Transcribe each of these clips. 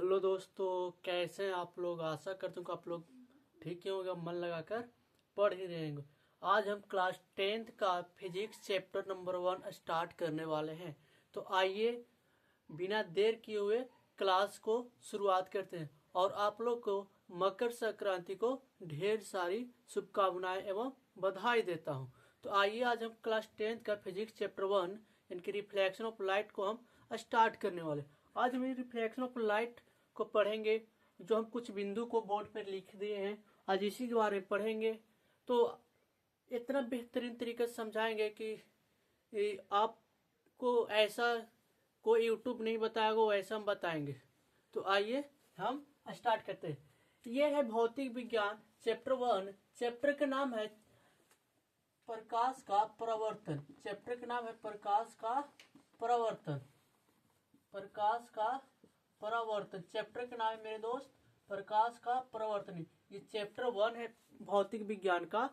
Hello दोस्तों, कैसे हैं आप लोग। आशा करता हूँ कि आप लोग ठीक ही होंगे, मन लगाकर पढ़ ही रहेंगे। आज हम क्लास 10th का फिजिक्स चैप्टर नंबर 1 स्टार्ट करने वाले हैं। तो आइए बिना देर किए हुए क्लास को शुरुआत करते हैं और आप लोग को मकर संक्रांति को ढेर सारी शुभकामनाएं एवं बधाई देता हूं। तो आइए आज हम क्लास 10th का फिजिक्स चैप्टर 1 इनकी रिफ्लेक्शन ऑफ लाइट को हम स्टार्ट करने वाले। आज हम रिफ्लेक्शन ऑफ लाइट को पढ़ेंगे, जो हम कुछ बिंदु को बोर्ड पर लिख दिए हैं। आज इसी के बारे में पढ़ेंगे। तो इतना बेहतरीन तरीके से समझाएंगे कि आपको ऐसा कोई यूट्यूब नहीं बताएगा, वैसा हम बताएंगे। तो आइए हम स्टार्ट करते हैं। ये है भौतिक विज्ञान चैप्टर 1। चैप्टर का नाम है प्रकाश का परावर्तन। चैप्टर का नाम है प्रकाश का परावर्तन। प्रकाश का परावर्तन चैप्टर का नाम है मेरे दोस्त, प्रकाश का परावर्तन। ये चैप्टर 1 है भौतिक विज्ञान का,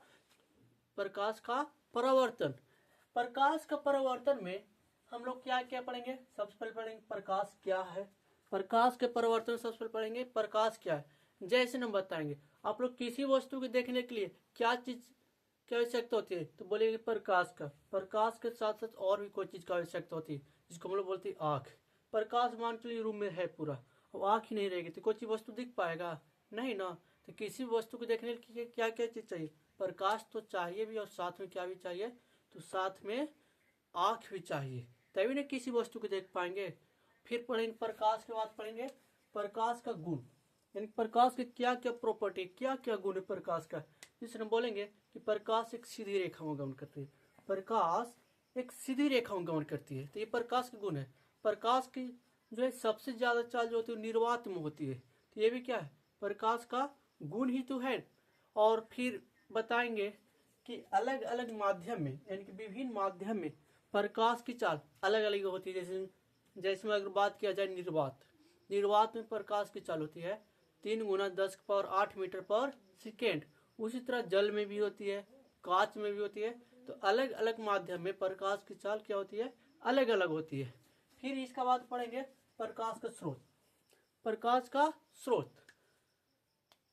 प्रकाश का परावर्तन। प्रकाश का परावर्तन में हम लोग क्या क्या पढ़ेंगे। सबसे पहले पढ़ेंगे प्रकाश क्या है। प्रकाश के परावर्तन सबसे पहले पढ़ेंगे प्रकाश क्या है। जैसे हम बताएंगे आप लोग किसी वस्तु को देखने के लिए क्या चीज की आवश्यकता होती है, तो बोलेंगे प्रकाश का। प्रकाश के साथ साथ और भी कोई चीज की आवश्यकता होती है, जिसको हम लोग बोलते हैं आँख। प्रकाश मान के लिए रूम में है पूरा, अब आँख ही नहीं रहेगी तो कोई चीज वस्तु दिख पाएगा नहीं ना। तो किसी वस्तु को देखने के लिए क्या क्या चीज चाहिए, प्रकाश तो चाहिए भी, और साथ में क्या भी चाहिए, तो साथ में आँख भी चाहिए, तभी ना किसी वस्तु को देख पाएंगे। फिर पढ़ेंगे प्रकाश के बाद पढ़ेंगे प्रकाश का गुण, यानी प्रकाश के क्या क्या प्रॉपर्टी, क्या क्या गुण है प्रकाश का। जिससे हम बोलेंगे कि प्रकाश एक सीधी रेखा में गमन करती है। प्रकाश एक सीधी रेखा में गमन करती है, तो ये प्रकाश के गुण है। प्रकाश की जो है सबसे ज्यादा चाल जो होती है निर्वात में होती है, तो ये भी क्या है, प्रकाश का गुण ही तो है। और फिर बताएंगे कि अलग अलग माध्यम में, यानी कि विभिन्न माध्यम में प्रकाश की चाल अलग अलग होती है। जैसे में अगर बात किया जाए निर्वात, निर्वात में प्रकाश की चाल होती है 3 × 10⁸ मीटर पर सेकेंड। उसी तरह जल में भी होती है, कांच में भी होती है। तो अलग अलग माध्यम में प्रकाश की चाल क्या होती है, अलग अलग होती है। फिर इसका बाद पढ़ेंगे प्रकाश का स्रोत। प्रकाश का स्रोत,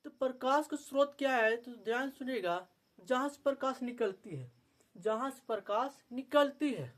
तो प्रकाश का स्रोत क्या है, तो ध्यान सुनिएगा। जहां से प्रकाश निकलती है, जहां से प्रकाश निकलती है,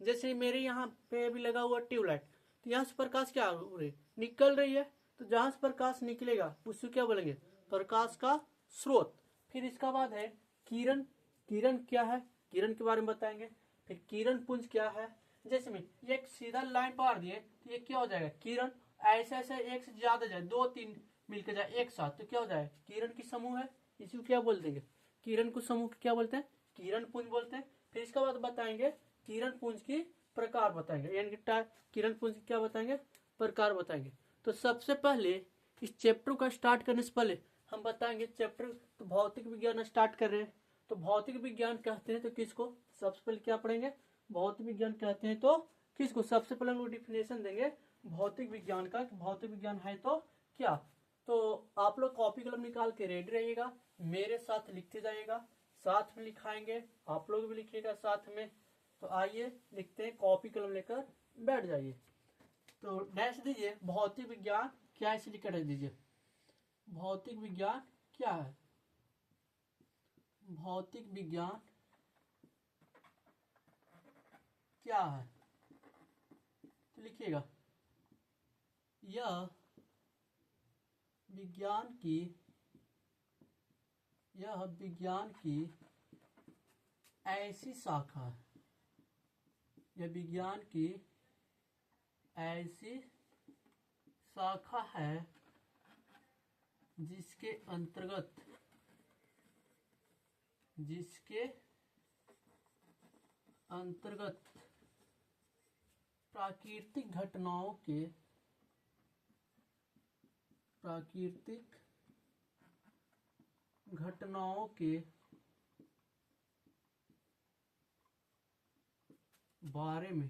जैसे मेरे यहाँ पे अभी लगा हुआ ट्यूबलाइट, तो यहाँ से प्रकाश क्या हो रही, निकल रही है। तो जहां से प्रकाश निकलेगा उसको क्या बोलेंगे, प्रकाश का स्रोत। फिर इसका बाद है किरण। किरण क्या है, किरण के बारे में बताएंगे। फिर किरण पुंज क्या है। जैसे में ये एक सीधा लाइन पार दिए तो ये क्या हो जाएगा, किरण। ऐसे ऐसे एक से ज्यादा जाए, 2 3 मिलकर जाए एक साथ, तो क्या हो जाए, किरण की समूह है। इसको क्या बोल देंगे, किरण को समूह क्या बोलते हैं, किरण पुंज बोलते हैं। फिर इसके बाद बताएंगे किरण पुंज की प्रकार बताएंगे, यानी कि किरण पुंज क्या बताएंगे, प्रकार बताएंगे। तो सबसे पहले इस चैप्टर का स्टार्ट करने से पहले हम बताएंगे चैप्टर, तो भौतिक विज्ञान स्टार्ट कर रहे हैं। तो भौतिक विज्ञान कहते हैं तो किसको, सबसे पहले क्या पढ़ेंगे, भौतिक विज्ञान कहते हैं तो किसको। सबसे पहले हम लोग डिफिनेशन देंगे भौतिक विज्ञान का, भौतिक विज्ञान है तो क्या। तो आप लोग कॉपी कलम निकाल के रेडी रहिएगा, मेरे साथ लिखते जाइएगा, साथ में लिखाएंगे, आप लोग भी लिखिएगा साथ में। तो आइए लिखते हैं, कॉपी कलम लेकर बैठ जाइए। तो डैश दीजिए भौतिक विज्ञान क्या है, इसे लिख दीजिए। भौतिक विज्ञान क्या है, भौतिक विज्ञान क्या है, तो लिखिएगा यह विज्ञान की ऐसी शाखा है, यह विज्ञान की ऐसी शाखा है जिसके अंतर्गत प्राकृतिक घटनाओं के बारे में